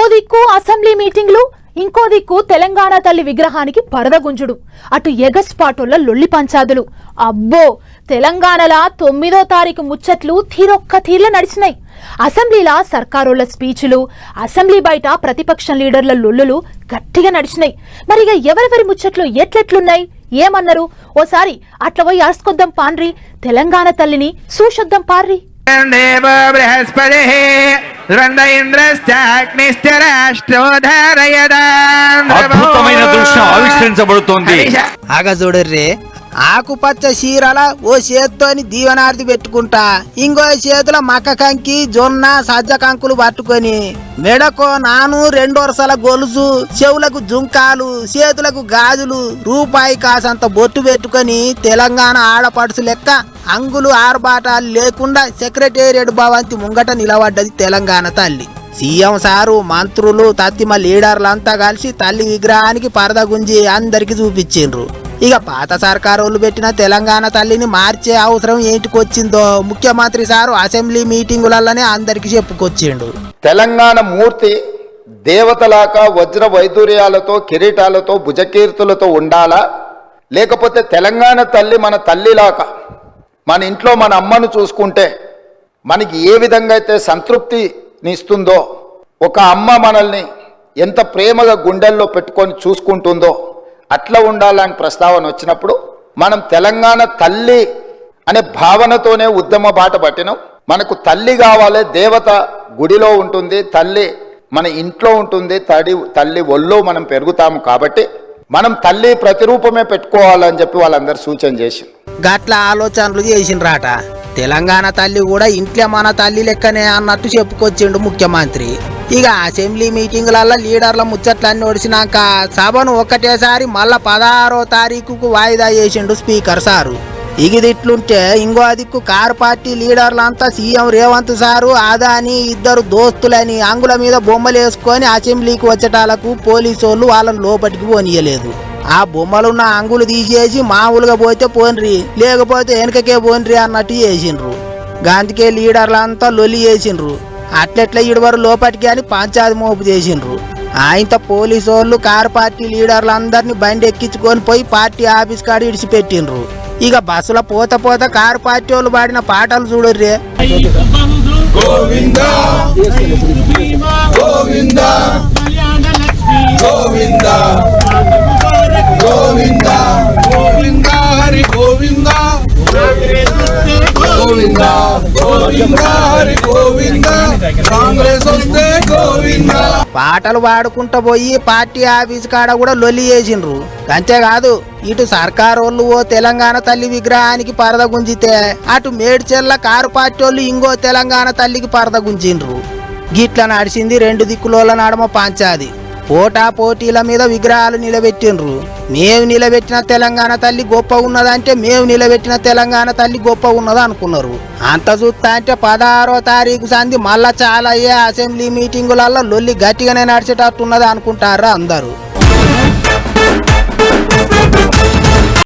ఓ దిక్కు అసెంబ్లీ మీటింగ్లు, ఇంకో దిక్కు తెలంగాణ తల్లి విగ్రహానికి పరదగుంజుడు, అటు ఎగస్పాటోళ్ల లొల్లి పంచాదులు. అబ్బో, తెలంగాణల 9వ తారీఖు ముచ్చట్లు తీరొక్క తీర్ల నడిచినాయి. అసెంబ్లీలా సర్కారోళ్ల స్పీచ్లు, అసెంబ్లీ బయట ప్రతిపక్షం లీడర్ల లొల్లులు గట్టిగా నడిచినాయి. మరిగా ఎవరెవరి ముచ్చట్లు ఎట్లెట్లున్నాయి, ఏమన్నారు ఓసారి అట్ల పోయి అరుసుకొద్దాం పాన్రి. తెలంగాణ తల్లిని సూషొద్దాం పార్రి. అద్భుతమైన దృశ్యం ఆవిష్కరించబడుతోంది. ఆగా చూడర్రే, ఆకుపచ్చ చీరల ఓ చేత్తోని దీవనార్ది పెట్టుకుంటా, ఇంకో చేతుల మక్క కంకి, జొన్న, సజ్జ కంకులు పట్టుకొని, మెడకో నాను 2 వరుసల గొలుసు, చెవులకు జుంకాలు, చేతులకు గాజులు, రూపాయి కాసంత బొట్టు పెట్టుకొని తెలంగాణ ఆడపడుసు లెక్క అంగులు ఆర్బాటాలు లేకుండా సెక్రటేరియట్ భవంతి ముంగట నిలబడ్డది తెలంగాణ తల్లి. సీఎం సారు, మంత్రులు, తత్తిమ లీడర్లంతా కలిసి తల్లి విగ్రహానికి పరదగుంజి అందరికి చూపించిండ్రు. ఇక పాత సర్కారోళ్ళు పెట్టిన తెలంగాణ తల్లిని మార్చే అవసరం ఏంటికొచ్చిందో ముఖ్యమంత్రి సారు అసెంబ్లీ మీటింగులలోనే అందరికి చెప్పుకొచ్చిండు. తెలంగాణ మూర్తి దేవతలాగా వజ్ర వైదూర్యాలతో, కిరీటాలతో, భుజకీర్తులతో ఉండాలా, లేకపోతే తెలంగాణ తల్లి మన తల్లిలాగా మన ఇంట్లో మన అమ్మను చూసుకుంటే మనకి ఏ విధంగా అయితే సంతృప్తినిస్తుందో, ఒక అమ్మ మనల్ని ఎంత ప్రేమగా గుండెల్లో పెట్టుకొని చూసుకుంటుందో అట్లా ఉండాలని ప్రస్తావన వచ్చినప్పుడు మనం తెలంగాణ తల్లి అనే భావనతోనే ఉద్యమ బాట పట్టినాం. మనకు తల్లి కావాలి, దేవత గుడిలో ఉంటుంది, తల్లి మన ఇంట్లో ఉంటుంది, తల్లి ఒళ్ళో మనం పెరుగుతాము. కాబట్టి మనం తల్లి ప్రతిరూపమే పెట్టుకోవాలని చెప్పి వాళ్ళందరూ సూచన చేసి గట్ల ఆలోచనలు చేసిండ్రాట. తెలంగాణ తల్లి కూడా ఇంట్లో మన తల్లి లెక్కనే అన్నట్టు చెప్పుకొచ్చిండు ముఖ్యమంత్రి. ఇక అసెంబ్లీ మీటింగులలో లీడర్ల ముచ్చట్లన్నీ ఒడిసినాక సభను ఒక్కటేసారి మళ్ళా 16వ తారీఖుకు వాయిదా చేసిండు స్పీకర్ సారు. ఇగిదిట్లుంటే ఇంకో దిక్కు కారు పార్టీ లీడర్లంతా సీఎం రేవంత్ సారు, అదాని ఇద్దరు దోస్తులని అంగుల మీద బొమ్మలు వేసుకొని అసెంబ్లీకి వచ్చేటాలకు పోలీసోళ్ళు వాళ్ళని లోపలికి పోనీయలేదు. ఆ బొమ్మలున్న అంగులు తీసేసి మామూలుగా పోతే పోన్రి, లేకపోతే వెనకకే పోన్రి అన్నట్టు చేసిండ్రు. గాంధీకే లీడర్లంతా లొల్లి చేసిండ్రు. అట్లెట్ల ఇడవరు లోపటికి అని పంచాయతీ మోపు చేసిండ్రు. ఆయనతో పోలీసు వాళ్ళు కారు పార్టీ లీడర్లందరినీ బండి ఎక్కించుకొని పోయి పార్టీ ఆఫీస్ కాడ ఇడిచిపెట్టిండ్రు. ఇక బస్సుల పోత పోత కారు పార్టీ వాళ్ళు పాడిన పాటలు చూడర్రే. గోవిందా గోవిందా గోవిందా గోవిందా గోవిందా హరి గోవిందా గోవిందా గోవిందా హరి గోవిందా కాంగ్రెస్ వస్తే గోవిందా పాటలు పాడుకుంటూ పోయి పార్టీ ఆఫీస్ కాడ కూడా లొల్లి చేసిండ్రు. అంతేకాదు, ఇటు సర్కారోళ్ళు ఓ తెలంగాణ తల్లి విగ్రహానికి పరద గుంజితే అటు మేడ్చెల్ల కారు పార్టీ వాళ్ళు ఇంకో తెలంగాణ తల్లికి పరద గుంజిండ్రు. గిట్ల నడిచింది 2 దిక్కుల నడమ పంచాది. పోటా పోటీల మీద విగ్రహాలు నిలబెట్టిండ్రు. మేము నిలబెట్టిన తెలంగాణ తల్లి గొప్ప ఉన్నదంటే మేము నిలబెట్టిన తెలంగాణ తల్లి గొప్ప ఉన్నది అనుకున్నారు. అంత చూస్తా అంటే 16వ తారీఖు సంది మళ్ళా చాలా అసెంబ్లీ మీటింగులలో లొల్లి గట్టిగానే నడిచేటట్టున్నది అనుకుంటారా అందరూ.